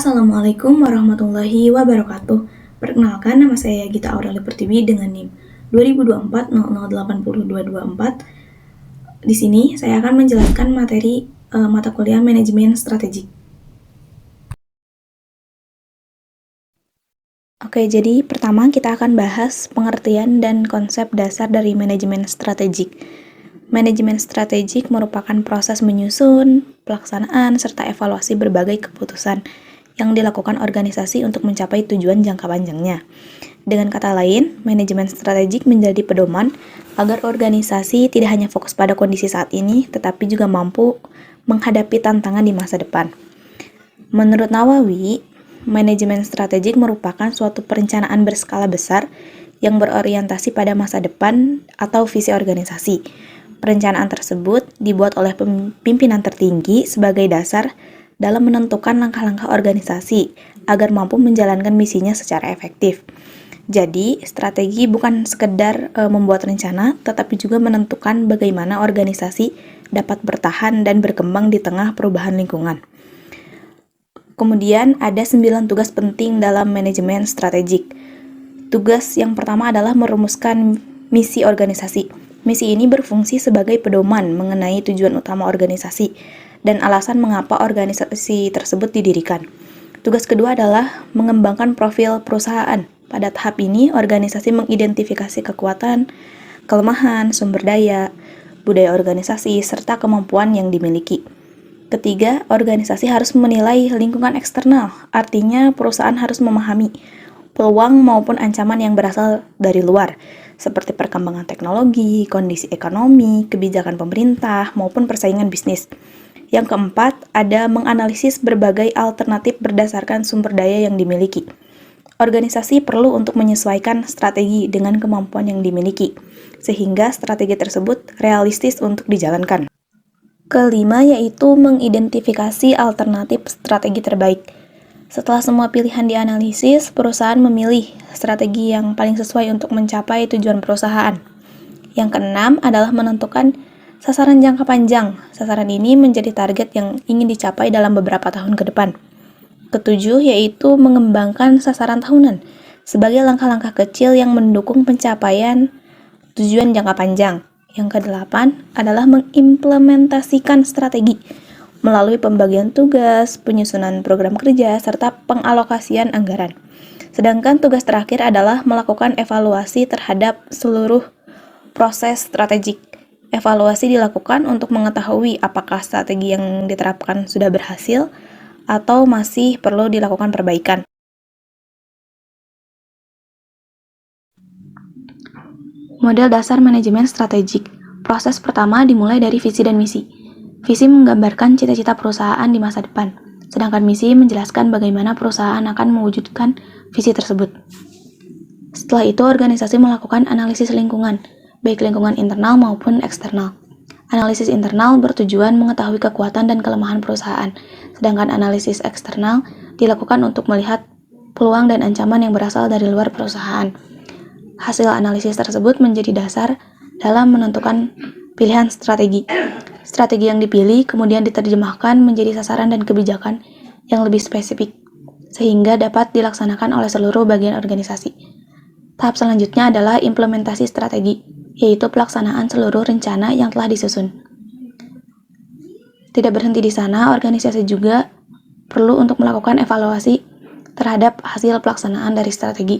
Assalamualaikum warahmatullahi wabarakatuh. Perkenalkan, nama saya Gita Aurelia Pertiwi dengan NIM 202400802224. Di sini saya akan menjelaskan materi mata kuliah manajemen strategik. Oke, jadi pertama kita akan bahas pengertian dan konsep dasar dari manajemen strategik. Manajemen strategik merupakan proses menyusun, pelaksanaan, serta evaluasi berbagai keputusan yang dilakukan organisasi untuk mencapai tujuan jangka panjangnya. Dengan kata lain, manajemen strategik menjadi pedoman agar organisasi tidak hanya fokus pada kondisi saat ini, tetapi juga mampu menghadapi tantangan di masa depan. Menurut Nawawi, manajemen strategik merupakan suatu perencanaan berskala besar yang berorientasi pada masa depan atau visi organisasi. Perencanaan tersebut dibuat oleh pimpinan tertinggi sebagai dasar dalam menentukan langkah-langkah organisasi agar mampu menjalankan misinya secara efektif. Jadi, strategi bukan sekedar membuat rencana, tetapi juga menentukan bagaimana organisasi dapat bertahan dan berkembang di tengah perubahan lingkungan. Kemudian ada 9 tugas penting dalam manajemen strategik. Tugas yang pertama adalah merumuskan misi organisasi. Misi ini berfungsi sebagai pedoman mengenai tujuan utama organisasi dan alasan mengapa organisasi tersebut didirikan. Tugas kedua adalah mengembangkan profil perusahaan. Pada tahap ini, organisasi mengidentifikasi kekuatan, kelemahan, sumber daya, budaya organisasi, serta kemampuan yang dimiliki. Ketiga, organisasi harus menilai lingkungan eksternal, artinya perusahaan harus memahami peluang maupun ancaman yang berasal dari luar, seperti perkembangan teknologi, kondisi ekonomi, kebijakan pemerintah, maupun persaingan bisnis. Yang keempat, ada menganalisis berbagai alternatif berdasarkan sumber daya yang dimiliki. Organisasi perlu untuk menyesuaikan strategi dengan kemampuan yang dimiliki, sehingga strategi tersebut realistis untuk dijalankan. Kelima, yaitu mengidentifikasi alternatif strategi terbaik. Setelah semua pilihan dianalisis, perusahaan memilih strategi yang paling sesuai untuk mencapai tujuan perusahaan. Yang keenam adalah menentukan sasaran jangka panjang. Sasaran ini menjadi target yang ingin dicapai dalam beberapa tahun ke depan. Ketujuh, yaitu mengembangkan sasaran tahunan sebagai langkah-langkah kecil yang mendukung pencapaian tujuan jangka panjang. Yang kedelapan adalah mengimplementasikan strategi melalui pembagian tugas, penyusunan program kerja, serta pengalokasian anggaran. Sedangkan tugas terakhir adalah melakukan evaluasi terhadap seluruh proses strategik. Evaluasi dilakukan untuk mengetahui apakah strategi yang diterapkan sudah berhasil atau masih perlu dilakukan perbaikan. Model dasar manajemen strategik. Proses pertama dimulai dari visi dan misi. Visi menggambarkan cita-cita perusahaan di masa depan, sedangkan misi menjelaskan bagaimana perusahaan akan mewujudkan visi tersebut. Setelah itu, organisasi melakukan analisis lingkungan, baik lingkungan internal maupun eksternal. Analisis internal bertujuan mengetahui kekuatan dan kelemahan perusahaan, sedangkan analisis eksternal dilakukan untuk melihat peluang dan ancaman yang berasal dari luar perusahaan. Hasil analisis tersebut menjadi dasar dalam menentukan pilihan strategi. Strategi yang dipilih kemudian diterjemahkan menjadi sasaran dan kebijakan yang lebih spesifik, sehingga dapat dilaksanakan oleh seluruh bagian organisasi. Tahap selanjutnya adalah implementasi strategi, yaitu pelaksanaan seluruh rencana yang telah disusun. Tidak berhenti di sana, organisasi juga perlu untuk melakukan evaluasi terhadap hasil pelaksanaan dari strategi.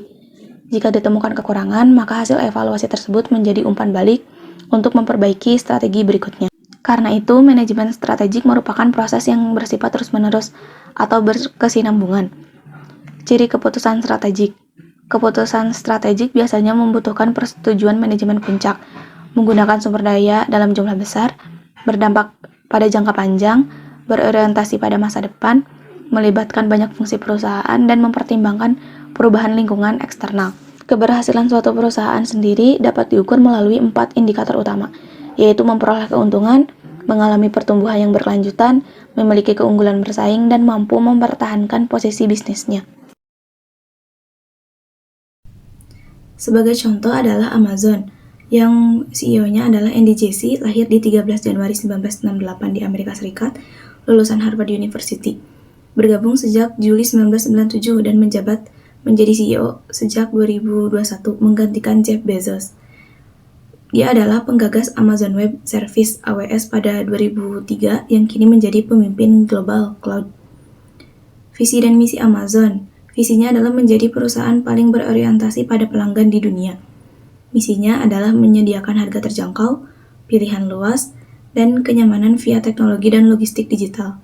Jika ditemukan kekurangan, maka hasil evaluasi tersebut menjadi umpan balik untuk memperbaiki strategi berikutnya. Karena itu, manajemen strategik merupakan proses yang bersifat terus-menerus atau berkesinambungan. Ciri keputusan strategik. Keputusan strategik biasanya membutuhkan persetujuan manajemen puncak, menggunakan sumber daya dalam jumlah besar, berdampak pada jangka panjang, berorientasi pada masa depan, melibatkan banyak fungsi perusahaan, dan mempertimbangkan perubahan lingkungan eksternal. Keberhasilan suatu perusahaan sendiri dapat diukur melalui 4 indikator utama, yaitu memperoleh keuntungan, mengalami pertumbuhan yang berkelanjutan, memiliki keunggulan bersaing, dan mampu mempertahankan posisi bisnisnya. Sebagai contoh adalah Amazon, yang CEO-nya adalah Andy Jassy, lahir di 13 Januari 1968 di Amerika Serikat, lulusan Harvard University. bergabung sejak Juli 1997 dan menjabat menjadi CEO sejak 2021, menggantikan Jeff Bezos. Dia adalah penggagas Amazon Web Services (AWS) pada 2003 yang kini menjadi pemimpin global cloud. Visi dan misi Amazon. Visinya adalah menjadi perusahaan paling berorientasi pada pelanggan di dunia. Misinya adalah menyediakan harga terjangkau, pilihan luas, dan kenyamanan via teknologi dan logistik digital.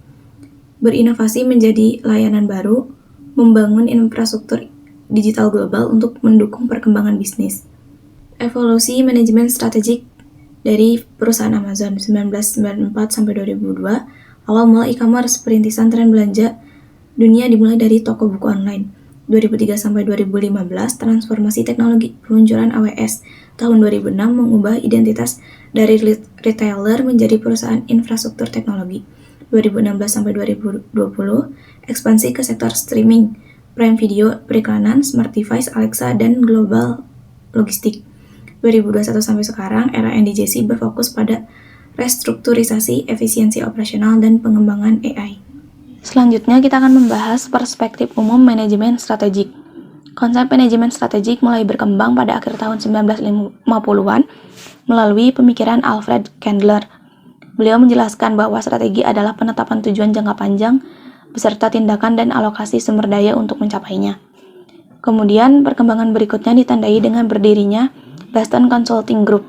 Berinovasi menjadi layanan baru, membangun infrastruktur digital global untuk mendukung perkembangan bisnis. Evolusi manajemen strategik dari perusahaan Amazon 1994 sampai 2002, awal mula e-commerce, perintisan tren belanja dunia dimulai dari toko buku online. 2003 sampai 2015, transformasi teknologi, peluncuran AWS. Tahun 2006 mengubah identitas dari retailer menjadi perusahaan infrastruktur teknologi. 2016 sampai 2020, ekspansi ke sektor streaming, Prime Video, periklanan, smart device, Alexa, dan global logistik. 2021 sampai sekarang, era NDJC berfokus pada restrukturisasi, efisiensi operasional, dan pengembangan AI. Selanjutnya, kita akan membahas perspektif umum manajemen strategik. Konsep manajemen strategik mulai berkembang pada akhir tahun 1950-an melalui pemikiran Alfred Candler. Beliau menjelaskan bahwa strategi adalah penetapan tujuan jangka panjang beserta tindakan dan alokasi sumber daya untuk mencapainya. Kemudian, perkembangan berikutnya ditandai dengan berdirinya Boston Consulting Group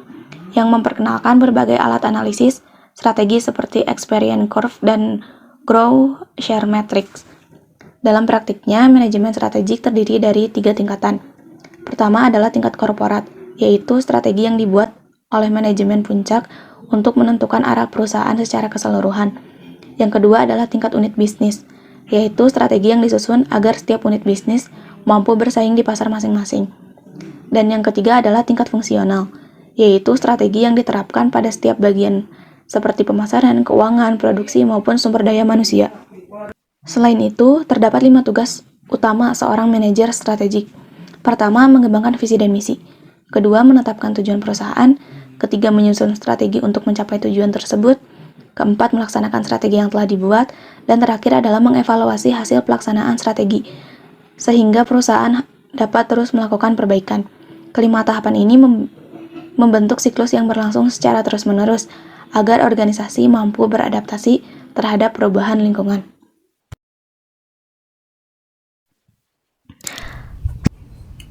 yang memperkenalkan berbagai alat analisis strategi seperti Experience Curve dan Grow Share Matrix. Dalam praktiknya, manajemen strategik terdiri dari 3 tingkatan. Pertama adalah tingkat korporat, yaitu strategi yang dibuat oleh manajemen puncak untuk menentukan arah perusahaan secara keseluruhan. Yang kedua adalah tingkat unit bisnis, yaitu strategi yang disusun agar setiap unit bisnis mampu bersaing di pasar masing-masing. Dan yang ketiga adalah tingkat fungsional, yaitu strategi yang diterapkan pada setiap bagian, seperti pemasaran, keuangan, produksi, maupun sumber daya manusia. Selain itu, terdapat 5 tugas utama seorang manajer strategik. Pertama, mengembangkan visi dan misi. Kedua, menetapkan tujuan perusahaan. Ketiga, menyusun strategi untuk mencapai tujuan tersebut. Keempat, melaksanakan strategi yang telah dibuat. Dan terakhir adalah mengevaluasi hasil pelaksanaan strategi, sehingga perusahaan dapat terus melakukan perbaikan. Kelima tahapan ini membentuk siklus yang berlangsung secara terus-menerus agar organisasi mampu beradaptasi terhadap perubahan lingkungan.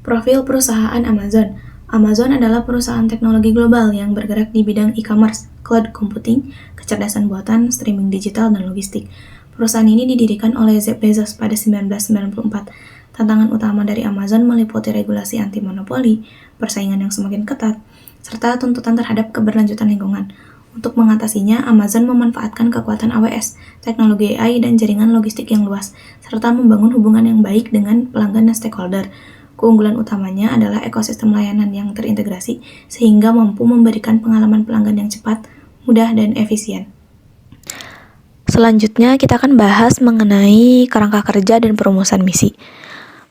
Profil perusahaan Amazon. Amazon adalah perusahaan teknologi global yang bergerak di bidang e-commerce, cloud computing, kecerdasan buatan, streaming digital, dan logistik. Perusahaan ini didirikan oleh Jeff Bezos pada 1994. Tantangan utama dari Amazon meliputi regulasi anti-monopoli, persaingan yang semakin ketat, serta tuntutan terhadap keberlanjutan lingkungan. Untuk mengatasinya, Amazon memanfaatkan kekuatan AWS, teknologi AI, dan jaringan logistik yang luas, serta membangun hubungan yang baik dengan pelanggan dan stakeholder. Keunggulan utamanya adalah ekosistem layanan yang terintegrasi, sehingga mampu memberikan pengalaman pelanggan yang cepat, mudah, dan efisien. Selanjutnya, kita akan bahas mengenai kerangka kerja dan perumusan misi.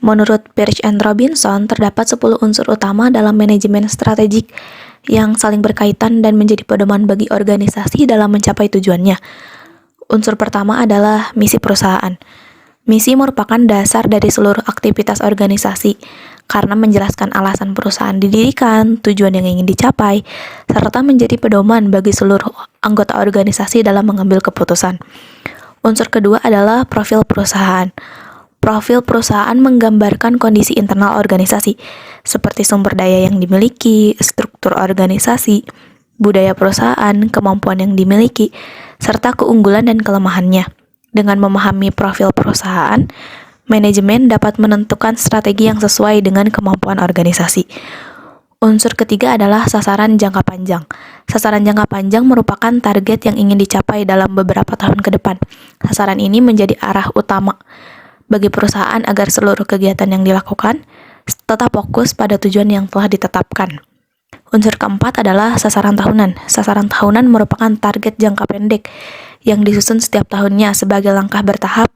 Menurut Birch and Robinson, terdapat 10 unsur utama dalam manajemen strategik yang saling berkaitan dan menjadi pedoman bagi organisasi dalam mencapai tujuannya. Unsur pertama adalah misi perusahaan. Misi merupakan dasar dari seluruh aktivitas organisasi karena menjelaskan alasan perusahaan didirikan, tujuan yang ingin dicapai, serta menjadi pedoman bagi seluruh anggota organisasi dalam mengambil keputusan. Unsur kedua adalah profil perusahaan. Profil perusahaan menggambarkan kondisi internal organisasi, seperti sumber daya yang dimiliki, struktur organisasi, budaya perusahaan, kemampuan yang dimiliki, serta keunggulan dan kelemahannya. Dengan memahami profil perusahaan, manajemen dapat menentukan strategi yang sesuai dengan kemampuan organisasi. Unsur ketiga adalah sasaran jangka panjang. Sasaran jangka panjang merupakan target yang ingin dicapai dalam beberapa tahun ke depan. Sasaran ini menjadi arah utama bagi perusahaan agar seluruh kegiatan yang dilakukan tetap fokus pada tujuan yang telah ditetapkan. Unsur keempat adalah sasaran tahunan. Sasaran tahunan merupakan target jangka pendek yang disusun setiap tahunnya sebagai langkah bertahap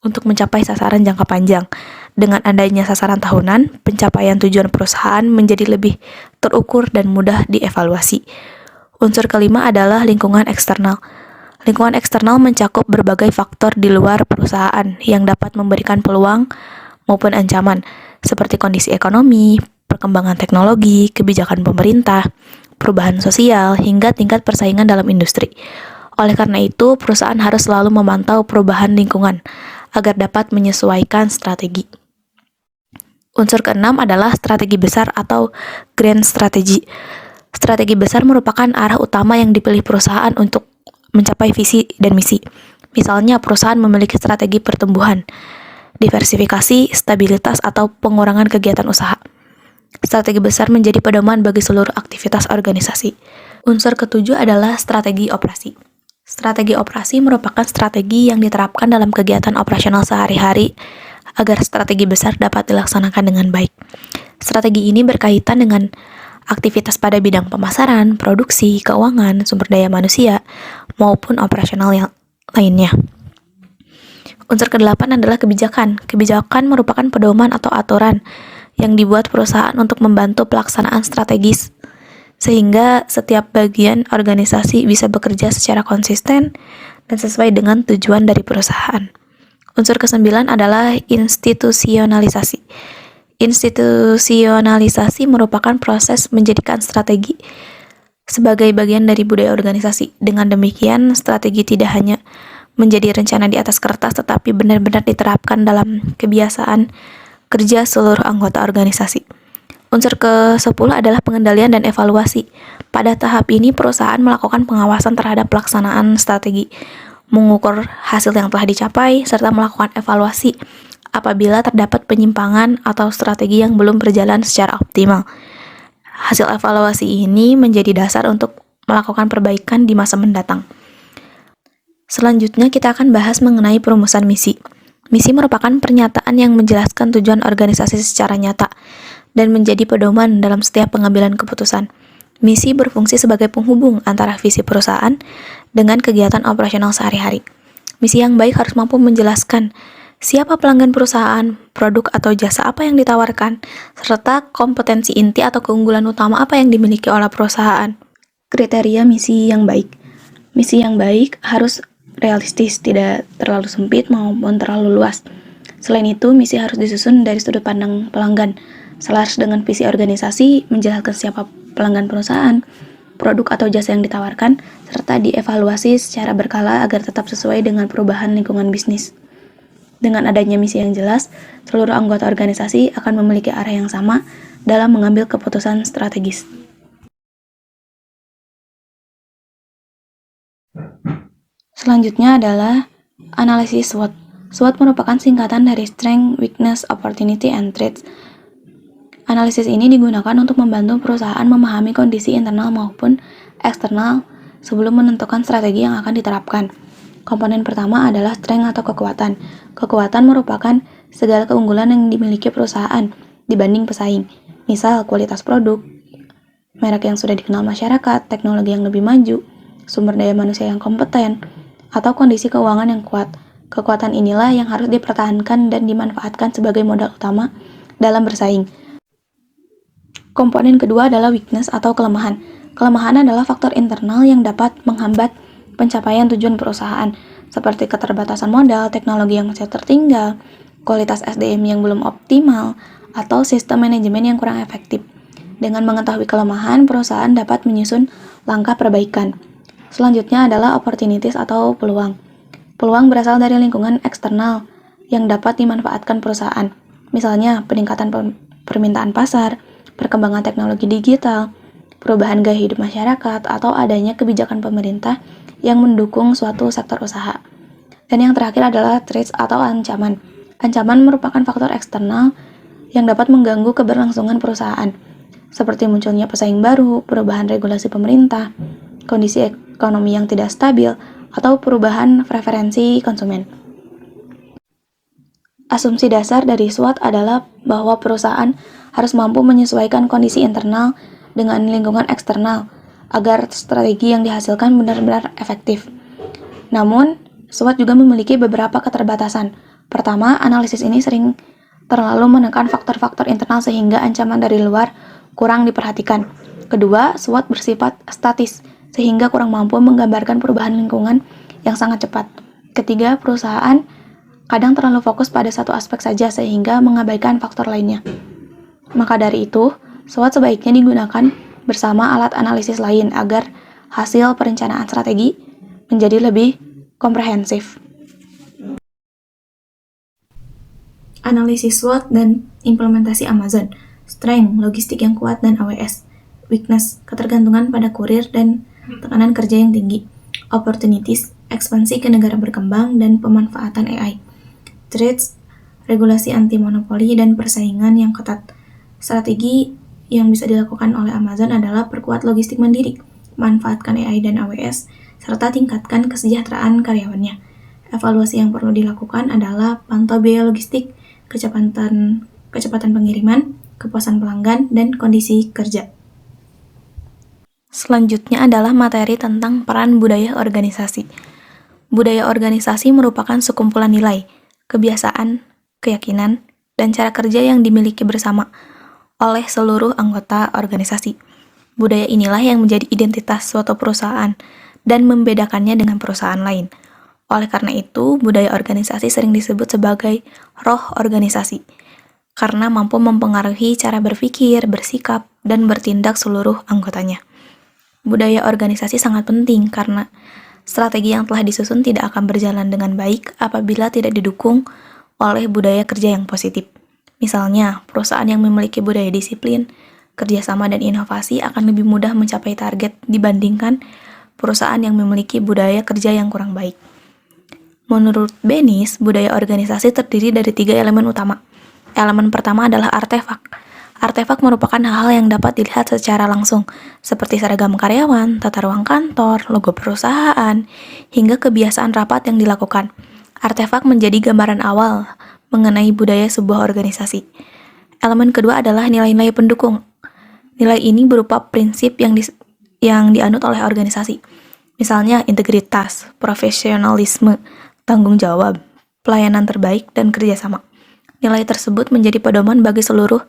untuk mencapai sasaran jangka panjang. Dengan adanya sasaran tahunan, pencapaian tujuan perusahaan menjadi lebih terukur dan mudah dievaluasi. Unsur kelima adalah lingkungan eksternal. Lingkungan eksternal mencakup berbagai faktor di luar perusahaan yang dapat memberikan peluang maupun ancaman, seperti kondisi ekonomi, perkembangan teknologi, kebijakan pemerintah, perubahan sosial, hingga tingkat persaingan dalam industri. Oleh karena itu, perusahaan harus selalu memantau perubahan lingkungan agar dapat menyesuaikan strategi. Unsur keenam adalah strategi besar atau grand strategy. Strategi besar merupakan arah utama yang dipilih perusahaan untuk mencapai visi dan misi. Misalnya, perusahaan memiliki strategi pertumbuhan, diversifikasi, stabilitas, atau pengurangan kegiatan usaha. Strategi besar menjadi pedoman bagi seluruh aktivitas organisasi. Unsur ketujuh adalah strategi operasi. Strategi operasi merupakan strategi yang diterapkan dalam kegiatan operasional sehari-hari agar strategi besar dapat dilaksanakan dengan baik. Strategi ini berkaitan dengan aktivitas pada bidang pemasaran, produksi, keuangan, sumber daya manusia, maupun operasional yang lainnya. Unsur ke-8 adalah kebijakan. Kebijakan merupakan pedoman atau aturan yang dibuat perusahaan untuk membantu pelaksanaan strategis, sehingga setiap bagian organisasi bisa bekerja secara konsisten dan sesuai dengan tujuan dari perusahaan. Unsur ke-9 adalah institusionalisasi. Institusionalisasi merupakan proses menjadikan strategi sebagai bagian dari budaya organisasi. Dengan demikian, strategi tidak hanya menjadi rencana di atas kertas, tetapi benar-benar diterapkan dalam kebiasaan kerja seluruh anggota organisasi. Unsur ke-10 adalah pengendalian dan evaluasi. Pada tahap ini, perusahaan melakukan pengawasan terhadap pelaksanaan strategi, mengukur hasil yang telah dicapai, serta melakukan evaluasi apabila terdapat penyimpangan atau strategi yang belum berjalan secara optimal. Hasil evaluasi ini menjadi dasar untuk melakukan perbaikan di masa mendatang. Selanjutnya kita akan bahas mengenai perumusan misi. Misi merupakan pernyataan yang menjelaskan tujuan organisasi secara nyata dan menjadi pedoman dalam setiap pengambilan keputusan. Misi berfungsi sebagai penghubung antara visi perusahaan dengan kegiatan operasional sehari-hari. Misi yang baik harus mampu menjelaskan siapa pelanggan perusahaan, produk atau jasa apa yang ditawarkan, serta kompetensi inti atau keunggulan utama apa yang dimiliki oleh perusahaan. Kriteria misi yang baik. Misi yang baik harus realistis, tidak terlalu sempit maupun terlalu luas. Selain itu, misi harus disusun dari sudut pandang pelanggan, selaras dengan visi organisasi, menjelaskan siapa pelanggan perusahaan, produk atau jasa yang ditawarkan, serta dievaluasi secara berkala agar tetap sesuai dengan perubahan lingkungan bisnis. Dengan adanya misi yang jelas, seluruh anggota organisasi akan memiliki arah yang sama dalam mengambil keputusan strategis. Selanjutnya adalah analisis SWOT. SWOT merupakan singkatan dari Strength, Weakness, Opportunity, and Threats. Analisis ini digunakan untuk membantu perusahaan memahami kondisi internal maupun eksternal sebelum menentukan strategi yang akan diterapkan. Komponen pertama adalah strength atau kekuatan. Kekuatan merupakan segala keunggulan yang dimiliki perusahaan dibanding pesaing. Misal, kualitas produk, merek yang sudah dikenal masyarakat, teknologi yang lebih maju, sumber daya manusia yang kompeten, atau kondisi keuangan yang kuat. Kekuatan inilah yang harus dipertahankan dan dimanfaatkan sebagai modal utama dalam bersaing. Komponen kedua adalah weakness atau kelemahan. Kelemahan adalah faktor internal yang dapat menghambat pencapaian tujuan perusahaan, seperti keterbatasan modal, teknologi yang masih tertinggal, kualitas SDM yang belum optimal, atau sistem manajemen yang kurang efektif. Dengan mengetahui kelemahan, perusahaan dapat menyusun langkah perbaikan. Selanjutnya adalah opportunities atau peluang. Peluang berasal dari lingkungan eksternal yang dapat dimanfaatkan perusahaan. Misalnya, peningkatan permintaan pasar, perkembangan teknologi digital, perubahan gaya hidup masyarakat, atau adanya kebijakan pemerintah yang mendukung suatu sektor usaha. Dan yang terakhir adalah threats atau ancaman. Ancaman merupakan faktor eksternal yang dapat mengganggu keberlangsungan perusahaan, seperti munculnya pesaing baru, perubahan regulasi pemerintah, kondisi ekonomi yang tidak stabil, atau perubahan preferensi konsumen. Asumsi dasar dari SWOT adalah bahwa perusahaan harus mampu menyesuaikan kondisi internal dengan lingkungan eksternal agar strategi yang dihasilkan benar-benar efektif. Namun, SWOT juga memiliki beberapa keterbatasan. Pertama, analisis ini sering terlalu menekan faktor-faktor internal sehingga ancaman dari luar kurang diperhatikan. Kedua, SWOT bersifat statis sehingga kurang mampu menggambarkan perubahan lingkungan yang sangat cepat. Ketiga, perusahaan kadang terlalu fokus pada satu aspek saja sehingga mengabaikan faktor lainnya. Maka dari itu, SWOT sebaiknya digunakan bersama alat analisis lain agar hasil perencanaan strategi menjadi lebih komprehensif. Analisis SWOT dan implementasi Amazon. Strength, logistik yang kuat dan AWS. Weakness, ketergantungan pada kurir dan tekanan kerja yang tinggi. Opportunities, ekspansi ke negara berkembang dan pemanfaatan AI. Threats, regulasi anti monopoli dan persaingan yang ketat. Strategi yang bisa dilakukan oleh Amazon adalah perkuat logistik mandiri, manfaatkan AI dan AWS, serta tingkatkan kesejahteraan karyawannya. Evaluasi yang perlu dilakukan adalah pantau biaya logistik, kecepatan pengiriman, kepuasan pelanggan, dan kondisi kerja. Selanjutnya adalah materi tentang peran budaya organisasi. Budaya organisasi merupakan sekumpulan nilai, kebiasaan, keyakinan, dan cara kerja yang dimiliki bersama oleh seluruh anggota organisasi. Budaya inilah yang menjadi identitas suatu perusahaan dan membedakannya dengan perusahaan lain. Oleh karena itu, budaya organisasi sering disebut sebagai roh organisasi, karena mampu mempengaruhi cara berpikir, bersikap, dan bertindak seluruh anggotanya. Budaya organisasi sangat penting karena strategi yang telah disusun tidak akan berjalan dengan baik apabila tidak didukung oleh budaya kerja yang positif. Misalnya, perusahaan yang memiliki budaya disiplin, kerjasama, dan inovasi akan lebih mudah mencapai target dibandingkan perusahaan yang memiliki budaya kerja yang kurang baik. Menurut Bennis, budaya organisasi terdiri dari 3 elemen utama. Elemen pertama adalah artefak. Artefak merupakan hal yang dapat dilihat secara langsung, seperti seragam karyawan, tata ruang kantor, logo perusahaan, hingga kebiasaan rapat yang dilakukan. Artefak menjadi gambaran awal mengenai budaya sebuah organisasi. Elemen kedua adalah nilai-nilai pendukung. Nilai ini berupa prinsip yang dianut oleh organisasi. Misalnya integritas, profesionalisme, tanggung jawab, pelayanan terbaik, dan kerjasama. Nilai tersebut menjadi pedoman bagi seluruh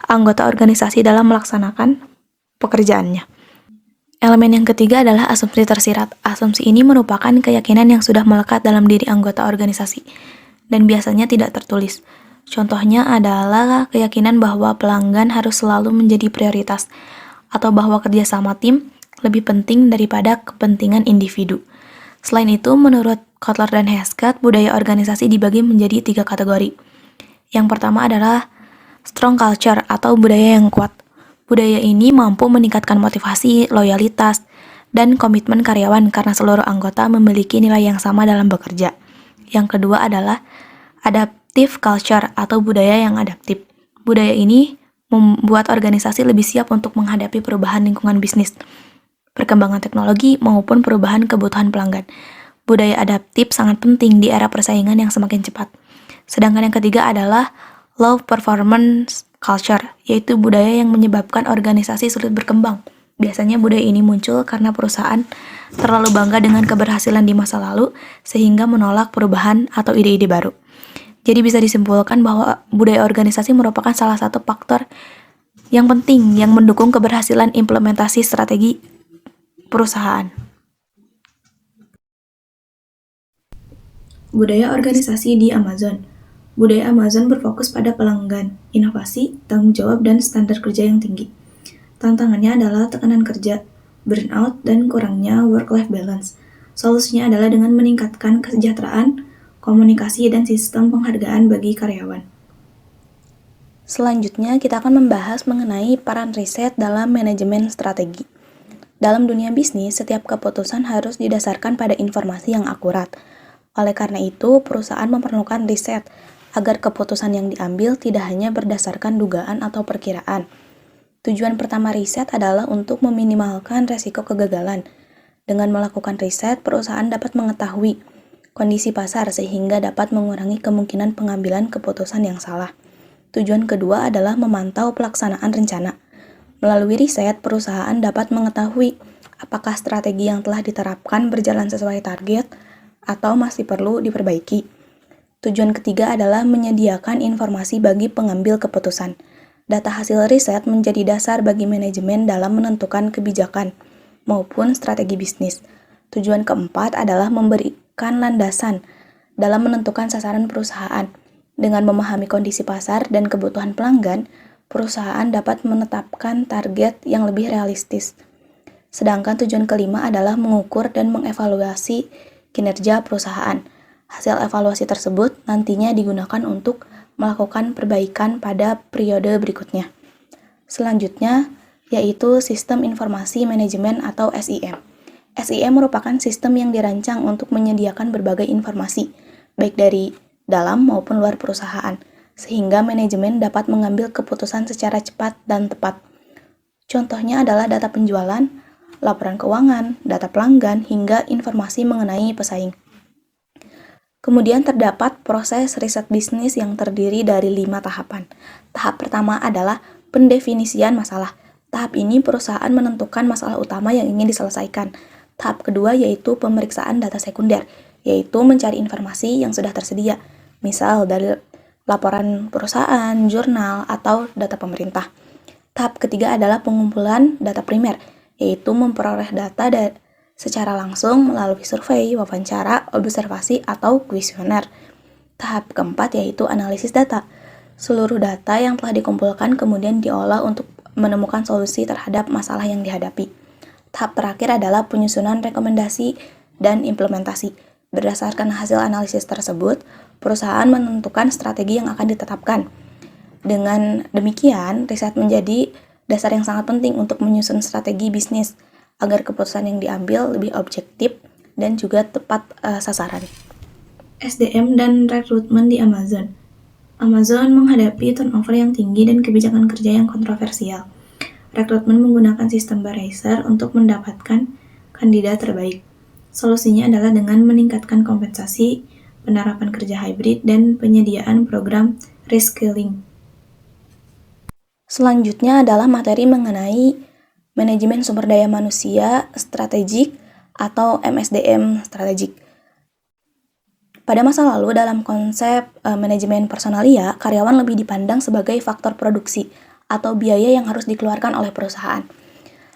anggota organisasi dalam melaksanakan pekerjaannya. Elemen yang ketiga adalah asumsi tersirat. Asumsi ini merupakan keyakinan yang sudah melekat dalam diri anggota organisasi dan biasanya tidak tertulis. Contohnya adalah keyakinan bahwa pelanggan harus selalu menjadi prioritas atau bahwa kerjasama tim lebih penting daripada kepentingan individu. Selain itu, menurut Kotler dan Hesketh, budaya organisasi dibagi menjadi 3 kategori. Yang pertama adalah strong culture atau budaya yang kuat. Budaya ini mampu meningkatkan motivasi, loyalitas, dan komitmen karyawan karena seluruh anggota memiliki nilai yang sama dalam bekerja. Yang kedua adalah adaptive culture atau budaya yang adaptif. Budaya ini membuat organisasi lebih siap untuk menghadapi perubahan lingkungan bisnis, perkembangan teknologi, maupun perubahan kebutuhan pelanggan. Budaya adaptif sangat penting di era persaingan yang semakin cepat. Sedangkan yang ketiga adalah low performance culture, yaitu budaya yang menyebabkan organisasi sulit berkembang. Biasanya budaya ini muncul karena perusahaan terlalu bangga dengan keberhasilan di masa lalu sehingga menolak perubahan atau ide-ide baru. Jadi bisa disimpulkan bahwa budaya organisasi merupakan salah satu faktor yang penting yang mendukung keberhasilan implementasi strategi perusahaan. Budaya organisasi di Amazon. Budaya Amazon berfokus pada pelanggan, inovasi, tanggung jawab, dan standar kerja yang tinggi. Tantangannya adalah tekanan kerja, burnout, dan kurangnya work-life balance. Solusinya adalah dengan meningkatkan kesejahteraan, komunikasi, dan sistem penghargaan bagi karyawan. Selanjutnya, kita akan membahas mengenai peran riset dalam manajemen strategi. Dalam dunia bisnis, setiap keputusan harus didasarkan pada informasi yang akurat. Oleh karena itu, perusahaan memerlukan riset agar keputusan yang diambil tidak hanya berdasarkan dugaan atau perkiraan. Tujuan pertama riset adalah untuk meminimalkan resiko kegagalan. Dengan melakukan riset, perusahaan dapat mengetahui kondisi pasar sehingga dapat mengurangi kemungkinan pengambilan keputusan yang salah. Tujuan kedua adalah memantau pelaksanaan rencana. Melalui riset, perusahaan dapat mengetahui apakah strategi yang telah diterapkan berjalan sesuai target atau masih perlu diperbaiki. Tujuan ketiga adalah menyediakan informasi bagi pengambil keputusan. Data hasil riset menjadi dasar bagi manajemen dalam menentukan kebijakan maupun strategi bisnis. Tujuan keempat adalah memberikan landasan dalam menentukan sasaran perusahaan. Dengan memahami kondisi pasar dan kebutuhan pelanggan, perusahaan dapat menetapkan target yang lebih realistis. Sedangkan tujuan kelima adalah mengukur dan mengevaluasi kinerja perusahaan. Hasil evaluasi tersebut nantinya digunakan untuk melakukan perbaikan pada periode berikutnya. Selanjutnya, yaitu Sistem Informasi Manajemen atau SIM. SIM merupakan sistem yang dirancang untuk menyediakan berbagai informasi, baik dari dalam maupun luar perusahaan, sehingga manajemen dapat mengambil keputusan secara cepat dan tepat. Contohnya adalah data penjualan, laporan keuangan, data pelanggan, hingga informasi mengenai pesaing. Kemudian terdapat proses riset bisnis yang terdiri dari 5 tahapan. Tahap pertama adalah pendefinisian masalah. Tahap ini perusahaan menentukan masalah utama yang ingin diselesaikan. Tahap kedua yaitu pemeriksaan data sekunder, yaitu mencari informasi yang sudah tersedia, misal dari laporan perusahaan, jurnal, atau data pemerintah. Tahap ketiga adalah pengumpulan data primer, yaitu memperoleh data secara langsung melalui survei, wawancara, observasi, atau kuesioner. Tahap keempat yaitu analisis data. Seluruh data yang telah dikumpulkan kemudian diolah untuk menemukan solusi terhadap masalah yang dihadapi. Tahap terakhir adalah penyusunan rekomendasi dan implementasi. Berdasarkan hasil analisis tersebut, perusahaan menentukan strategi yang akan ditetapkan. Dengan demikian, riset menjadi dasar yang sangat penting untuk menyusun strategi bisnis agar keputusan yang diambil lebih objektif dan juga tepat sasaran. SDM dan rekrutmen di Amazon. Amazon menghadapi turnover yang tinggi dan kebijakan kerja yang kontroversial. Rekrutmen menggunakan sistem Baracer untuk mendapatkan kandidat terbaik. Solusinya adalah dengan meningkatkan kompensasi, penerapan kerja hybrid, dan penyediaan program reskilling. Selanjutnya adalah materi mengenai manajemen sumber daya manusia strategik atau MSDM strategik. Pada masa lalu, dalam konsep manajemen personalia, karyawan lebih dipandang sebagai faktor produksi atau biaya yang harus dikeluarkan oleh perusahaan.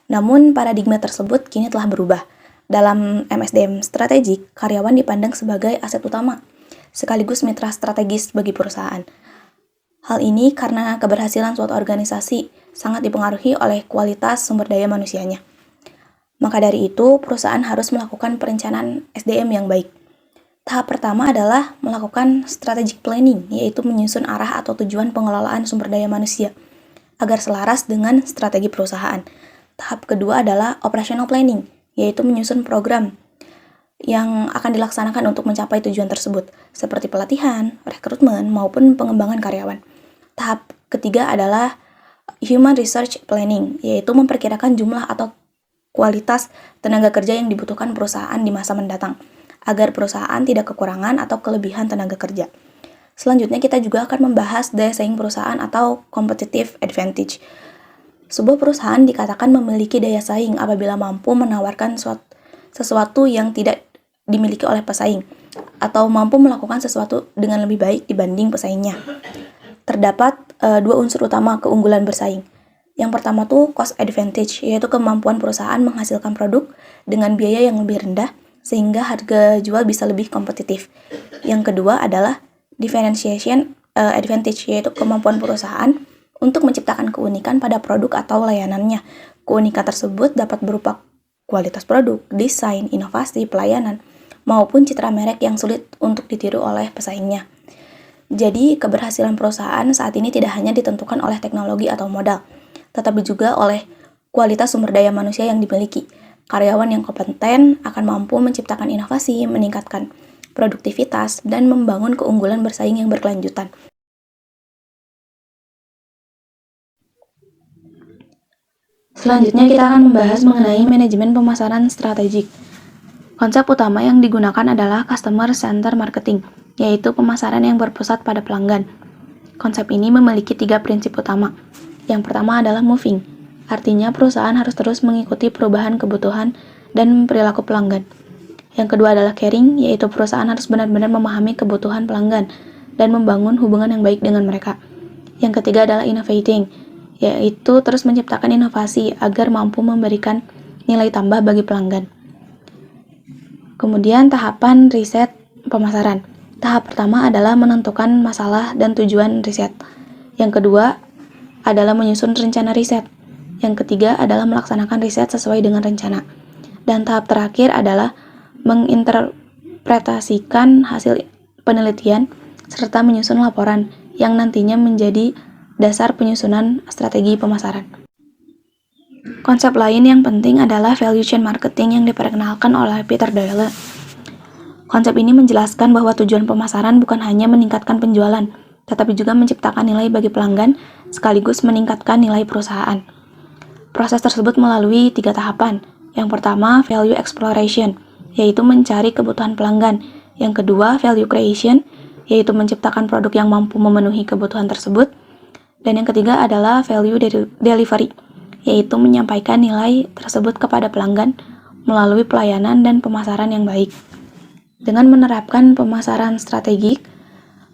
Namun, paradigma tersebut kini telah berubah. Dalam MSDM strategik, karyawan dipandang sebagai aset utama, sekaligus mitra strategis bagi perusahaan. Hal ini karena keberhasilan suatu organisasi sangat dipengaruhi oleh kualitas sumber daya manusianya. Maka dari itu, perusahaan harus melakukan perencanaan SDM yang baik. Tahap pertama adalah melakukan strategic planning, yaitu menyusun arah atau tujuan pengelolaan sumber daya manusia agar selaras dengan strategi perusahaan. Tahap kedua adalah operational planning, yaitu menyusun program yang akan dilaksanakan untuk mencapai tujuan tersebut, seperti pelatihan, rekrutmen, maupun pengembangan karyawan. Tahap ketiga adalah human research planning, yaitu memperkirakan jumlah atau kualitas tenaga kerja yang dibutuhkan perusahaan di masa mendatang, agar perusahaan tidak kekurangan atau kelebihan tenaga kerja. Selanjutnya kita juga akan membahas daya saing perusahaan atau competitive advantage. Sebuah perusahaan dikatakan memiliki daya saing apabila mampu menawarkan sesuatu yang tidak dimiliki oleh pesaing, atau mampu melakukan sesuatu dengan lebih baik dibanding pesaingnya. Terdapat dua unsur utama keunggulan bersaing. Yang pertama tuh cost advantage, yaitu kemampuan perusahaan menghasilkan produk dengan biaya yang lebih rendah sehingga harga jual bisa lebih kompetitif. Yang kedua adalah differentiation advantage, yaitu kemampuan perusahaan untuk menciptakan keunikan pada produk atau layanannya. Keunikan tersebut dapat berupa kualitas produk, desain, inovasi, pelayanan, maupun citra merek yang sulit untuk ditiru oleh pesaingnya. Jadi, keberhasilan perusahaan saat ini tidak hanya ditentukan oleh teknologi atau modal, tetapi juga oleh kualitas sumber daya manusia yang dimiliki. Karyawan yang kompeten akan mampu menciptakan inovasi, meningkatkan produktivitas, dan membangun keunggulan bersaing yang berkelanjutan. Selanjutnya kita akan membahas mengenai manajemen pemasaran strategik. Konsep utama yang digunakan adalah customer center marketing, yaitu pemasaran yang berpusat pada pelanggan. Konsep ini memiliki 3 prinsip utama. Yang pertama adalah moving, artinya perusahaan harus terus mengikuti perubahan kebutuhan dan perilaku pelanggan. Yang kedua adalah caring, yaitu perusahaan harus benar-benar memahami kebutuhan pelanggan dan membangun hubungan yang baik dengan mereka. Yang ketiga adalah innovating, yaitu terus menciptakan inovasi agar mampu memberikan nilai tambah bagi pelanggan. Kemudian tahapan riset pemasaran. Tahap pertama adalah menentukan masalah dan tujuan riset. Yang kedua adalah menyusun rencana riset. Yang ketiga adalah melaksanakan riset sesuai dengan rencana. Dan tahap terakhir adalah menginterpretasikan hasil penelitian serta menyusun laporan yang nantinya menjadi dasar penyusunan strategi pemasaran. Konsep lain yang penting adalah value chain marketing yang diperkenalkan oleh Peter Doyle. Konsep ini menjelaskan bahwa tujuan pemasaran bukan hanya meningkatkan penjualan, tetapi juga menciptakan nilai bagi pelanggan sekaligus meningkatkan nilai perusahaan. Proses tersebut melalui 3 tahapan. Yang pertama, value exploration, yaitu mencari kebutuhan pelanggan. Yang kedua, value creation, yaitu menciptakan produk yang mampu memenuhi kebutuhan tersebut. Dan yang ketiga adalah value delivery, yaitu menyampaikan nilai tersebut kepada pelanggan melalui pelayanan dan pemasaran yang baik. Dengan menerapkan pemasaran strategik,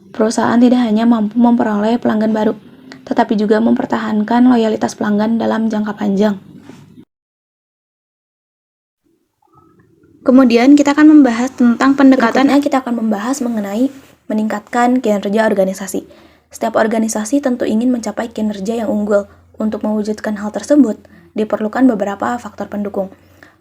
perusahaan tidak hanya mampu memperoleh pelanggan baru, tetapi juga mempertahankan loyalitas pelanggan dalam jangka panjang. Kemudian kita akan membahas tentang pendekatan. Berikutnya kita akan membahas mengenai meningkatkan kinerja organisasi. Setiap organisasi tentu ingin mencapai kinerja yang unggul. Untuk mewujudkan hal tersebut, diperlukan beberapa faktor pendukung.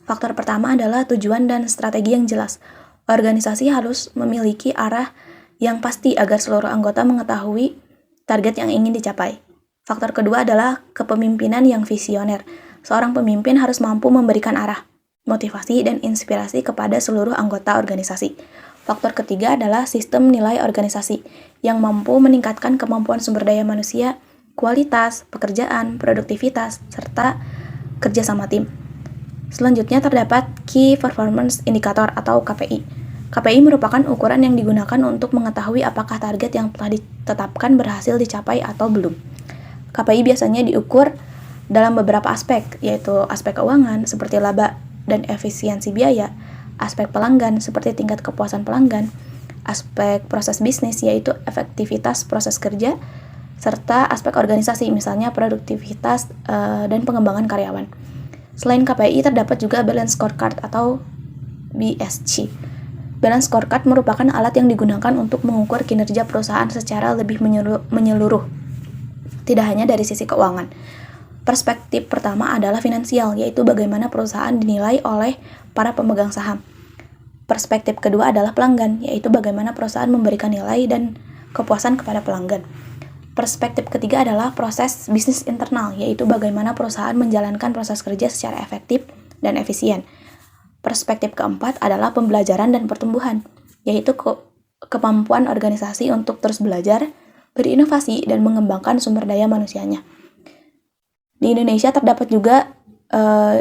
Faktor pertama adalah tujuan dan strategi yang jelas. Organisasi harus memiliki arah yang pasti agar seluruh anggota mengetahui target yang ingin dicapai. Faktor kedua adalah kepemimpinan yang visioner. Seorang pemimpin harus mampu memberikan arah, motivasi, dan inspirasi kepada seluruh anggota organisasi. Faktor ketiga adalah sistem nilai organisasi yang mampu meningkatkan kemampuan sumber daya manusia, kualitas, pekerjaan, produktivitas, serta kerjasama tim. Selanjutnya terdapat Key Performance Indicator atau KPI. KPI merupakan ukuran yang digunakan untuk mengetahui apakah target yang telah ditetapkan berhasil dicapai atau belum. KPI biasanya diukur dalam beberapa aspek, yaitu aspek keuangan seperti laba dan efisiensi biaya, aspek pelanggan seperti tingkat kepuasan pelanggan, aspek proses bisnis yaitu efektivitas proses kerja, serta aspek organisasi misalnya produktivitas dan pengembangan karyawan. Selain KPI terdapat juga Balance Scorecard atau BSC. Balance Scorecard merupakan alat yang digunakan untuk mengukur kinerja perusahaan secara lebih menyeluruh, tidak hanya dari sisi keuangan. Perspektif pertama adalah finansial, yaitu bagaimana perusahaan dinilai oleh para pemegang saham. Perspektif kedua adalah pelanggan, yaitu bagaimana perusahaan memberikan nilai dan kepuasan kepada pelanggan. Perspektif ketiga adalah proses bisnis internal, yaitu bagaimana perusahaan menjalankan proses kerja secara efektif dan efisien. Perspektif keempat adalah pembelajaran dan pertumbuhan, yaitu kemampuan organisasi untuk terus belajar, berinovasi, dan mengembangkan sumber daya manusianya. Di Indonesia terdapat juga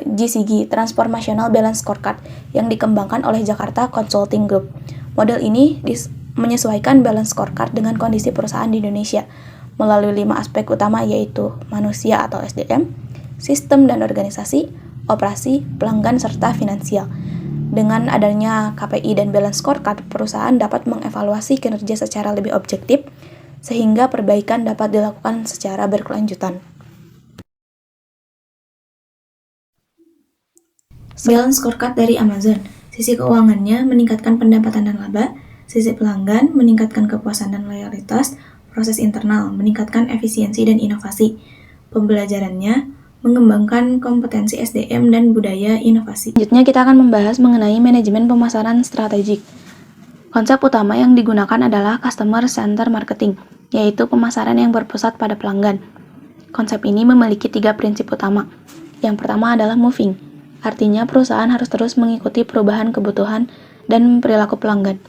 GCG, Transformational Balance Scorecard, yang dikembangkan oleh Jakarta Consulting Group. Model ini menyesuaikan balance scorecard dengan kondisi perusahaan di Indonesia, melalui 5 aspek utama yaitu manusia atau SDM, sistem dan organisasi, operasi, pelanggan, serta finansial. Dengan adanya KPI dan Balance Scorecard, perusahaan dapat mengevaluasi kinerja secara lebih objektif, sehingga perbaikan dapat dilakukan secara berkelanjutan. Balance Scorecard dari Amazon. Sisi keuangannya meningkatkan pendapatan dan laba, sisi pelanggan meningkatkan kepuasan dan loyalitas, proses internal, meningkatkan efisiensi dan inovasi. Pembelajarannya, mengembangkan kompetensi SDM dan budaya inovasi. Selanjutnya kita akan membahas mengenai manajemen pemasaran strategik. Konsep utama yang digunakan adalah Customer Center Marketing, yaitu pemasaran yang berpusat pada pelanggan. Konsep ini memiliki 3 prinsip utama. Yang pertama adalah moving, artinya perusahaan harus terus mengikuti perubahan kebutuhan dan perilaku pelanggan.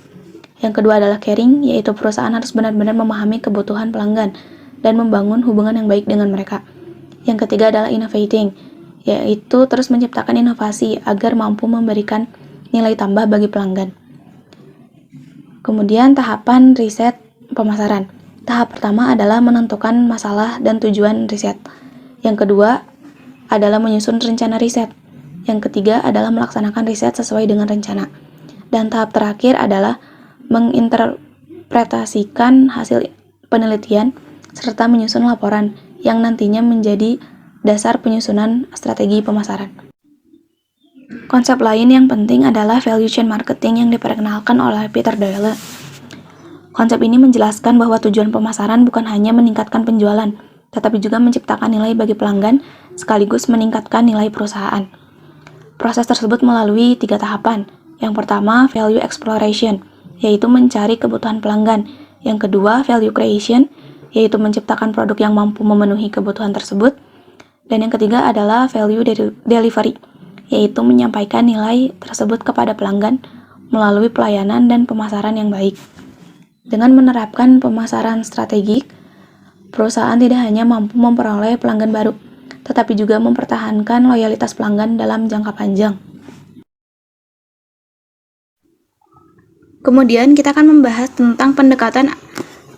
Yang kedua adalah caring, yaitu perusahaan harus benar-benar memahami kebutuhan pelanggan dan membangun hubungan yang baik dengan mereka. Yang ketiga adalah innovating, yaitu terus menciptakan inovasi agar mampu memberikan nilai tambah bagi pelanggan. Kemudian tahapan riset pemasaran. Tahap pertama adalah menentukan masalah dan tujuan riset. Yang kedua adalah menyusun rencana riset. Yang ketiga adalah melaksanakan riset sesuai dengan rencana. Dan tahap terakhir adalah menginterpretasikan hasil penelitian serta menyusun laporan yang nantinya menjadi dasar penyusunan strategi pemasaran. Konsep lain yang penting adalah value chain marketing yang diperkenalkan oleh Peter Doyle. Konsep ini menjelaskan bahwa tujuan pemasaran bukan hanya meningkatkan penjualan, tetapi juga menciptakan nilai bagi pelanggan sekaligus meningkatkan nilai perusahaan. Proses tersebut melalui 3 tahapan. Yang pertama, value exploration, yaitu mencari kebutuhan pelanggan. Yang kedua, value creation, yaitu menciptakan produk yang mampu memenuhi kebutuhan tersebut. Dan yang ketiga adalah value delivery, yaitu menyampaikan nilai tersebut kepada pelanggan melalui pelayanan dan pemasaran yang baik. Dengan menerapkan pemasaran strategik, perusahaan tidak hanya mampu memperoleh pelanggan baru, tetapi juga mempertahankan loyalitas pelanggan dalam jangka panjang. Kemudian kita akan membahas tentang pendekatan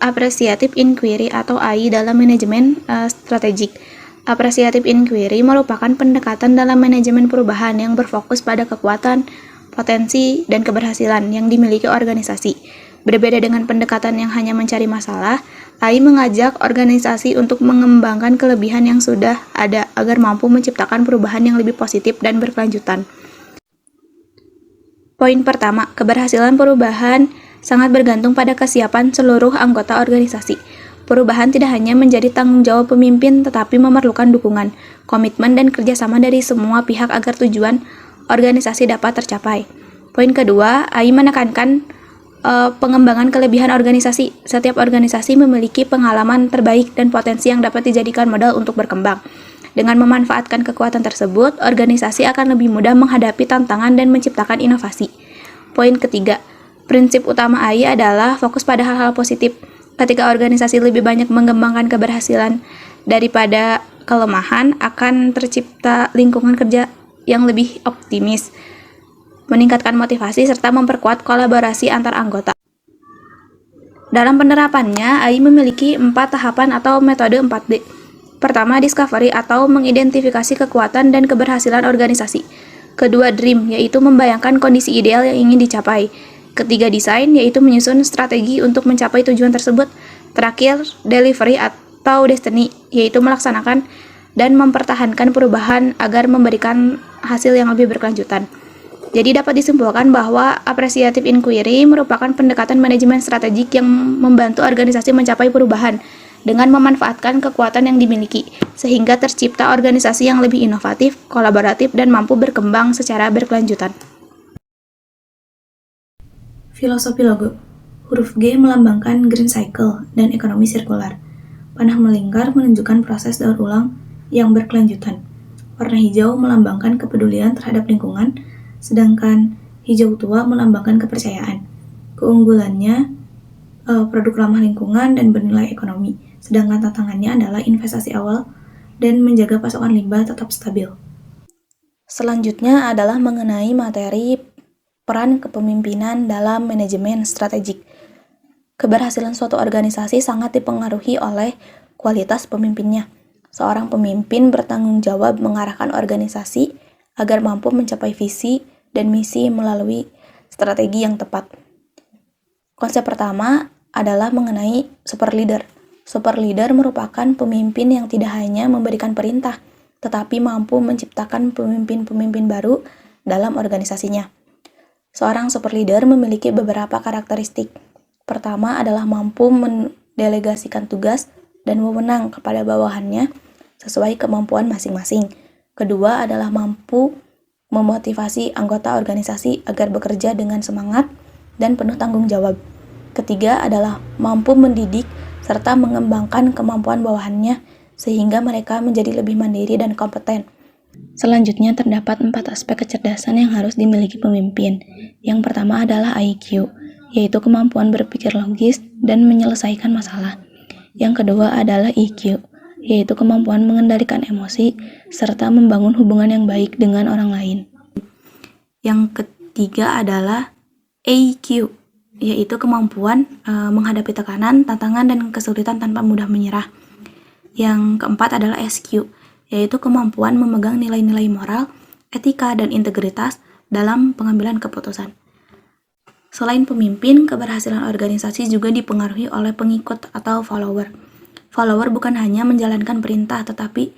appreciative inquiry atau AI dalam manajemen strategik. Appreciative inquiry merupakan pendekatan dalam manajemen perubahan yang berfokus pada kekuatan, potensi, dan keberhasilan yang dimiliki organisasi. Berbeda dengan pendekatan yang hanya mencari masalah, AI mengajak organisasi untuk mengembangkan kelebihan yang sudah ada agar mampu menciptakan perubahan yang lebih positif dan berkelanjutan. Poin pertama, keberhasilan perubahan sangat bergantung pada kesiapan seluruh anggota organisasi. Perubahan tidak hanya menjadi tanggung jawab pemimpin, tetapi memerlukan dukungan, komitmen, dan kerjasama dari semua pihak agar tujuan organisasi dapat tercapai. Poin kedua, AI menekankan pengembangan kelebihan organisasi. Setiap organisasi memiliki pengalaman terbaik dan potensi yang dapat dijadikan modal untuk berkembang. Dengan memanfaatkan kekuatan tersebut, organisasi akan lebih mudah menghadapi tantangan dan menciptakan inovasi. Poin ketiga, prinsip utama AI adalah fokus pada hal-hal positif. Ketika organisasi lebih banyak mengembangkan keberhasilan daripada kelemahan, akan tercipta lingkungan kerja yang lebih optimis, meningkatkan motivasi, serta memperkuat kolaborasi antar anggota. Dalam penerapannya, AI memiliki 4 tahapan atau metode 4D. Pertama, discovery atau mengidentifikasi kekuatan dan keberhasilan organisasi. Kedua, dream, yaitu membayangkan kondisi ideal yang ingin dicapai. Ketiga, desain, yaitu menyusun strategi untuk mencapai tujuan tersebut. Terakhir, delivery atau destiny, yaitu melaksanakan dan mempertahankan perubahan agar memberikan hasil yang lebih berkelanjutan. Jadi dapat disimpulkan bahwa appreciative inquiry merupakan pendekatan manajemen strategik yang membantu organisasi mencapai perubahan dengan memanfaatkan kekuatan yang dimiliki, sehingga tercipta organisasi yang lebih inovatif, kolaboratif, dan mampu berkembang secara berkelanjutan. Filosofi logo. Huruf G melambangkan green cycle dan ekonomi sirkular. Panah melingkar menunjukkan proses daur ulang yang berkelanjutan. Warna hijau melambangkan kepedulian terhadap lingkungan, sedangkan hijau tua melambangkan kepercayaan. Keunggulannya, produk ramah lingkungan dan bernilai ekonomi, sedangkan tantangannya adalah investasi awal dan menjaga pasokan limbah tetap stabil. Selanjutnya adalah mengenai materi peran kepemimpinan dalam manajemen strategik. Keberhasilan suatu organisasi sangat dipengaruhi oleh kualitas pemimpinnya. Seorang pemimpin bertanggung jawab mengarahkan organisasi agar mampu mencapai visi dan misi melalui strategi yang tepat. Konsep pertama adalah mengenai super leader. Super leader merupakan pemimpin yang tidak hanya memberikan perintah, tetapi mampu menciptakan pemimpin-pemimpin baru dalam organisasinya. Seorang super leader memiliki beberapa karakteristik. Pertama adalah mampu mendelegasikan tugas dan wewenang kepada bawahannya sesuai kemampuan masing-masing. Kedua adalah mampu memotivasi anggota organisasi agar bekerja dengan semangat dan penuh tanggung jawab. Ketiga adalah mampu mendidik serta mengembangkan kemampuan bawahannya sehingga mereka menjadi lebih mandiri dan kompeten. Selanjutnya terdapat 4 aspek kecerdasan yang harus dimiliki pemimpin. Yang pertama adalah IQ, yaitu kemampuan berpikir logis dan menyelesaikan masalah. Yang kedua adalah EQ, yaitu kemampuan mengendalikan emosi serta membangun hubungan yang baik dengan orang lain. Yang ketiga adalah AQ, yaitu kemampuan menghadapi tekanan, tantangan, dan kesulitan tanpa mudah menyerah. Yang keempat adalah SQ, yaitu kemampuan memegang nilai-nilai moral, etika, dan integritas dalam pengambilan keputusan. Selain pemimpin, keberhasilan organisasi juga dipengaruhi oleh pengikut atau follower. Follower bukan hanya menjalankan perintah, tetapi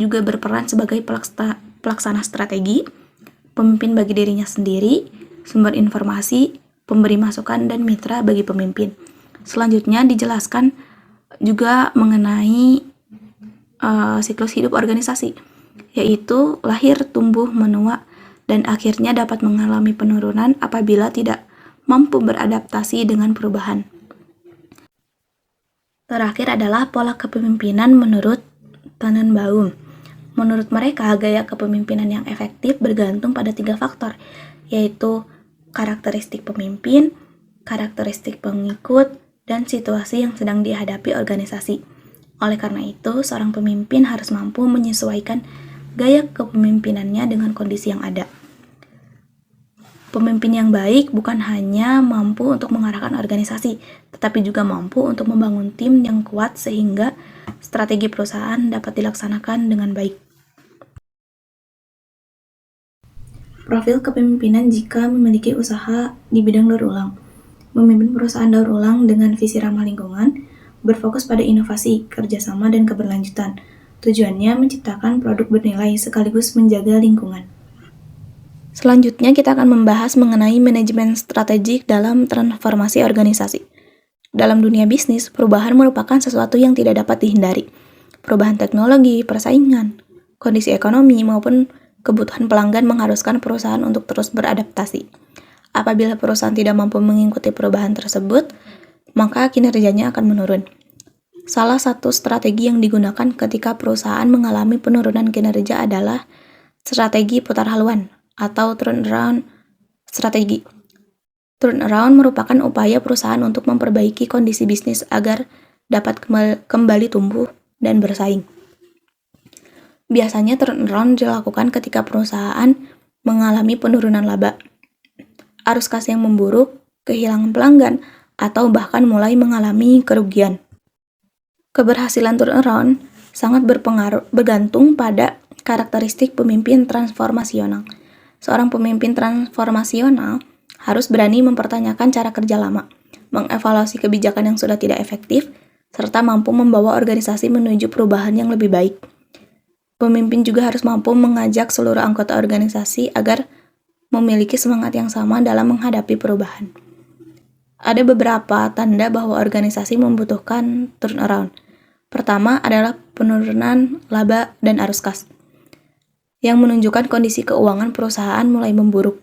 juga berperan sebagai pelaksana strategi, pemimpin bagi dirinya sendiri, sumber informasi, pemberi masukan, dan mitra bagi pemimpin. Selanjutnya dijelaskan juga mengenai siklus hidup organisasi, yaitu lahir, tumbuh, menua, dan akhirnya dapat mengalami penurunan apabila tidak mampu beradaptasi dengan perubahan. Terakhir adalah pola kepemimpinan menurut Tannenbaum. Menurut mereka, gaya kepemimpinan yang efektif bergantung pada 3 faktor, yaitu karakteristik pemimpin, karakteristik pengikut, dan situasi yang sedang dihadapi organisasi. Oleh karena itu, seorang pemimpin harus mampu menyesuaikan gaya kepemimpinannya dengan kondisi yang ada. Pemimpin yang baik bukan hanya mampu untuk mengarahkan organisasi, tetapi juga mampu untuk membangun tim yang kuat sehingga strategi perusahaan dapat dilaksanakan dengan baik. Profil kepemimpinan jika memiliki usaha di bidang daur ulang. Memimpin perusahaan daur ulang dengan visi ramah lingkungan, berfokus pada inovasi, kerjasama, dan keberlanjutan. Tujuannya menciptakan produk bernilai sekaligus menjaga lingkungan. Selanjutnya kita akan membahas mengenai manajemen strategik dalam transformasi organisasi. Dalam dunia bisnis, perubahan merupakan sesuatu yang tidak dapat dihindari. Perubahan teknologi, persaingan, kondisi ekonomi, maupun kebutuhan pelanggan mengharuskan perusahaan untuk terus beradaptasi. Apabila perusahaan tidak mampu mengikuti perubahan tersebut, maka kinerjanya akan menurun. Salah satu strategi yang digunakan ketika perusahaan mengalami penurunan kinerja adalah strategi putar haluan atau turnaround strategi. Turnaround merupakan upaya perusahaan untuk memperbaiki kondisi bisnis agar dapat kembali tumbuh dan bersaing. Biasanya turnaround dilakukan ketika perusahaan mengalami penurunan laba, arus kas yang memburuk, kehilangan pelanggan, atau bahkan mulai mengalami kerugian. Keberhasilan turnaround sangat bergantung pada karakteristik pemimpin transformasional. Seorang pemimpin transformasional harus berani mempertanyakan cara kerja lama, mengevaluasi kebijakan yang sudah tidak efektif, serta mampu membawa organisasi menuju perubahan yang lebih baik. Pemimpin juga harus mampu mengajak seluruh anggota organisasi agar memiliki semangat yang sama dalam menghadapi perubahan. Ada beberapa tanda bahwa organisasi membutuhkan turnaround. Pertama adalah penurunan laba dan arus kas, yang menunjukkan kondisi keuangan perusahaan mulai memburuk.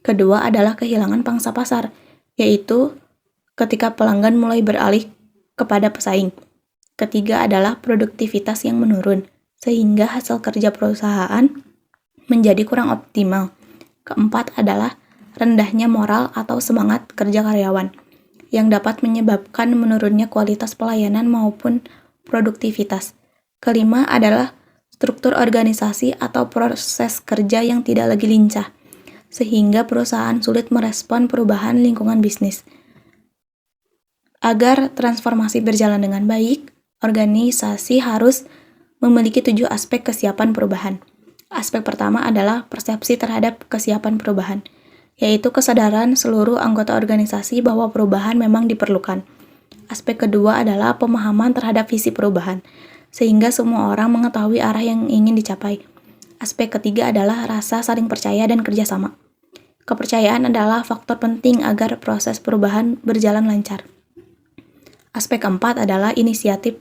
Kedua adalah kehilangan pangsa pasar, yaitu ketika pelanggan mulai beralih kepada pesaing. Ketiga adalah produktivitas yang menurun, sehingga hasil kerja perusahaan menjadi kurang optimal. Keempat adalah rendahnya moral atau semangat kerja karyawan, yang dapat menyebabkan menurunnya kualitas pelayanan maupun produktivitas. Kelima adalah struktur organisasi atau proses kerja yang tidak lagi lincah, sehingga perusahaan sulit merespon perubahan lingkungan bisnis. Agar transformasi berjalan dengan baik, organisasi harus memiliki 7 aspek kesiapan perubahan. Aspek pertama adalah persepsi terhadap kesiapan perubahan, yaitu kesadaran seluruh anggota organisasi bahwa perubahan memang diperlukan. Aspek kedua adalah pemahaman terhadap visi perubahan, sehingga semua orang mengetahui arah yang ingin dicapai. Aspek ketiga adalah rasa saling percaya dan kerjasama. Kepercayaan adalah faktor penting agar proses perubahan berjalan lancar. Aspek keempat adalah inisiatif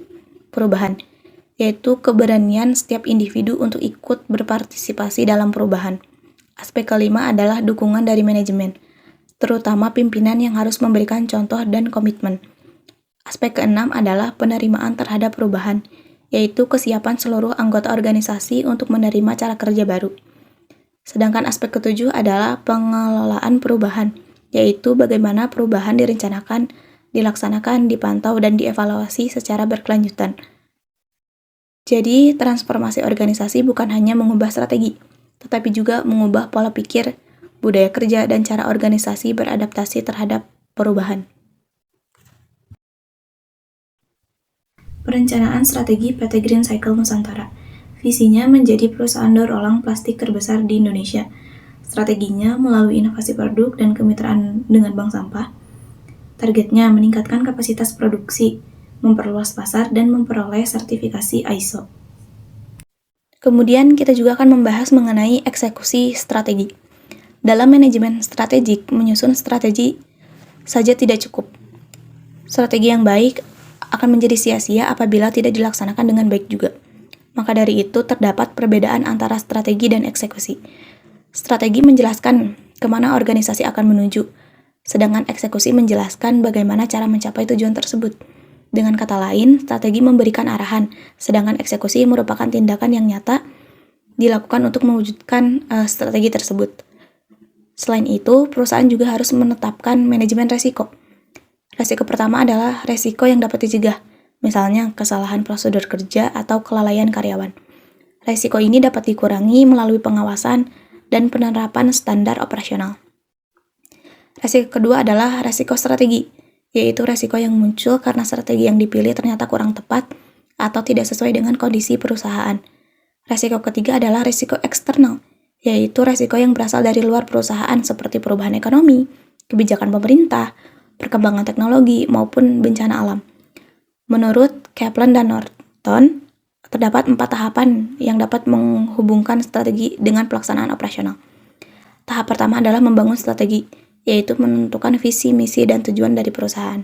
perubahan, yaitu keberanian setiap individu untuk ikut berpartisipasi dalam perubahan. Aspek kelima adalah dukungan dari manajemen, terutama pimpinan yang harus memberikan contoh dan komitmen. Aspek keenam adalah penerimaan terhadap perubahan, yaitu kesiapan seluruh anggota organisasi untuk menerima cara kerja baru. Sedangkan aspek ketujuh adalah pengelolaan perubahan, yaitu bagaimana perubahan direncanakan, dilaksanakan, dipantau, dan dievaluasi secara berkelanjutan. Jadi, transformasi organisasi bukan hanya mengubah strategi, tetapi juga mengubah pola pikir, budaya kerja, dan cara organisasi beradaptasi terhadap perubahan. Perencanaan strategi PT Green Cycle Nusantara. Visinya menjadi perusahaan daur ulang plastik terbesar di Indonesia. Strateginya melalui inovasi produk dan kemitraan dengan bank sampah. Targetnya meningkatkan kapasitas produksi, memperluas pasar, dan memperoleh sertifikasi ISO. Kemudian kita juga akan membahas mengenai eksekusi strategi. Dalam manajemen strategik, menyusun strategi saja tidak cukup. Strategi yang baik akan menjadi sia-sia apabila tidak dilaksanakan dengan baik juga. Maka dari itu, terdapat perbedaan antara strategi dan eksekusi. Strategi menjelaskan kemana organisasi akan menuju, sedangkan eksekusi menjelaskan bagaimana cara mencapai tujuan tersebut. Dengan kata lain, strategi memberikan arahan, sedangkan eksekusi merupakan tindakan yang nyata dilakukan untuk mewujudkan strategi tersebut. Selain itu, perusahaan juga harus menetapkan manajemen resiko. Resiko pertama adalah resiko yang dapat dicegah, misalnya kesalahan prosedur kerja atau kelalaian karyawan. Resiko ini dapat dikurangi melalui pengawasan dan penerapan standar operasional. Resiko kedua adalah resiko strategi, yaitu resiko yang muncul karena strategi yang dipilih ternyata kurang tepat atau tidak sesuai dengan kondisi perusahaan. Resiko ketiga adalah resiko eksternal, yaitu resiko yang berasal dari luar perusahaan seperti perubahan ekonomi, kebijakan pemerintah, perkembangan teknologi, maupun bencana alam. Menurut Kaplan dan Norton, terdapat 4 tahapan yang dapat menghubungkan strategi dengan pelaksanaan operasional. Tahap pertama adalah membangun strategi, yaitu menentukan visi, misi, dan tujuan dari perusahaan.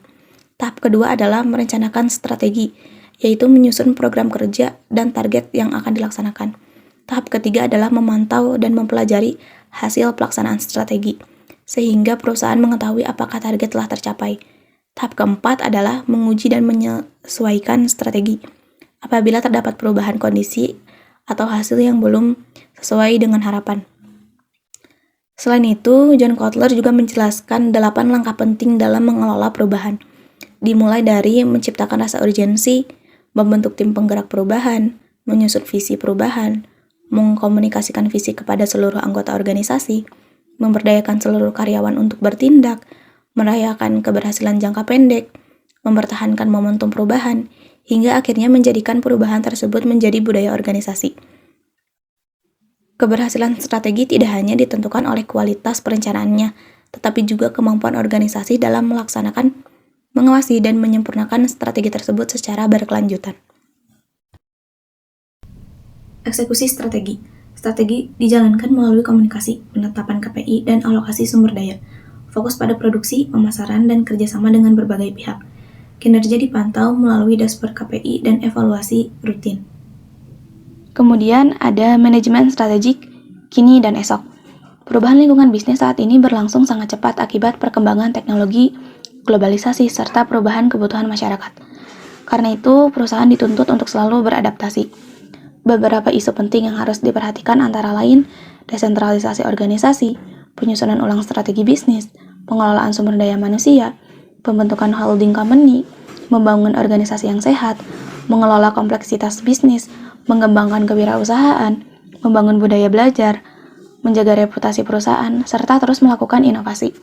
Tahap kedua adalah merencanakan strategi, yaitu menyusun program kerja dan target yang akan dilaksanakan. Tahap ketiga adalah memantau dan mempelajari hasil pelaksanaan strategi, sehingga perusahaan mengetahui apakah target telah tercapai. Tahap keempat adalah menguji dan menyesuaikan strategi. Apabila terdapat perubahan kondisi atau hasil yang belum sesuai dengan harapan. Selain itu, John Kotler juga menjelaskan 8 langkah penting dalam mengelola perubahan, dimulai dari menciptakan rasa urgensi, membentuk tim penggerak perubahan, menyusun visi perubahan, mengkomunikasikan visi kepada seluruh anggota organisasi, memberdayakan seluruh karyawan untuk bertindak, merayakan keberhasilan jangka pendek, mempertahankan momentum perubahan, hingga akhirnya menjadikan perubahan tersebut menjadi budaya organisasi. Keberhasilan strategi tidak hanya ditentukan oleh kualitas perencanaannya, tetapi juga kemampuan organisasi dalam melaksanakan, mengawasi, dan menyempurnakan strategi tersebut secara berkelanjutan. Eksekusi strategi. Strategi dijalankan melalui komunikasi, penetapan KPI, dan alokasi sumber daya. Fokus pada produksi, pemasaran, dan kerjasama dengan berbagai pihak. Kinerja dipantau melalui dashboard KPI dan evaluasi rutin. Kemudian ada manajemen strategik kini dan esok. Perubahan lingkungan bisnis saat ini berlangsung sangat cepat akibat perkembangan teknologi, globalisasi, serta perubahan kebutuhan masyarakat. Karena itu, perusahaan dituntut untuk selalu beradaptasi. Beberapa isu penting yang harus diperhatikan antara lain desentralisasi organisasi, penyusunan ulang strategi bisnis, pengelolaan sumber daya manusia, pembentukan holding company, membangun organisasi yang sehat, mengelola kompleksitas bisnis, mengembangkan kewirausahaan, membangun budaya belajar, menjaga reputasi perusahaan, serta terus melakukan inovasi.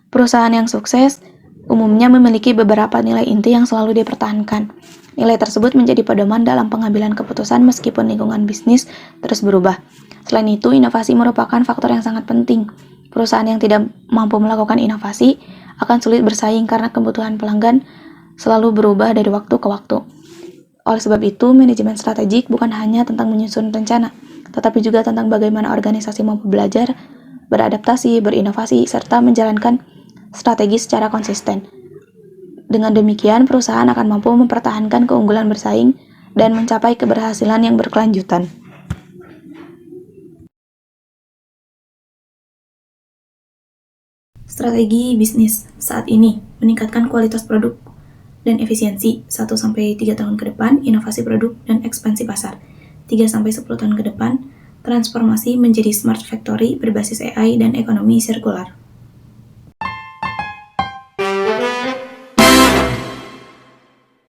Perusahaan yang sukses umumnya memiliki beberapa nilai inti yang selalu dipertahankan. Nilai tersebut menjadi pedoman dalam pengambilan keputusan meskipun lingkungan bisnis terus berubah. Selain itu, inovasi merupakan faktor yang sangat penting. Perusahaan yang tidak mampu melakukan inovasi akan sulit bersaing karena kebutuhan pelanggan selalu berubah dari waktu ke waktu. Oleh sebab itu, manajemen strategik bukan hanya tentang menyusun rencana, tetapi juga tentang bagaimana organisasi mampu belajar, beradaptasi, berinovasi, serta menjalankan strategi secara konsisten. Dengan demikian, perusahaan akan mampu mempertahankan keunggulan bersaing dan mencapai keberhasilan yang berkelanjutan. Strategi bisnis saat ini meningkatkan kualitas produk dan efisiensi 1-3 tahun ke depan, inovasi produk dan ekspansi pasar 3-10 tahun ke depan, transformasi menjadi smart factory berbasis AI dan ekonomi sirkular.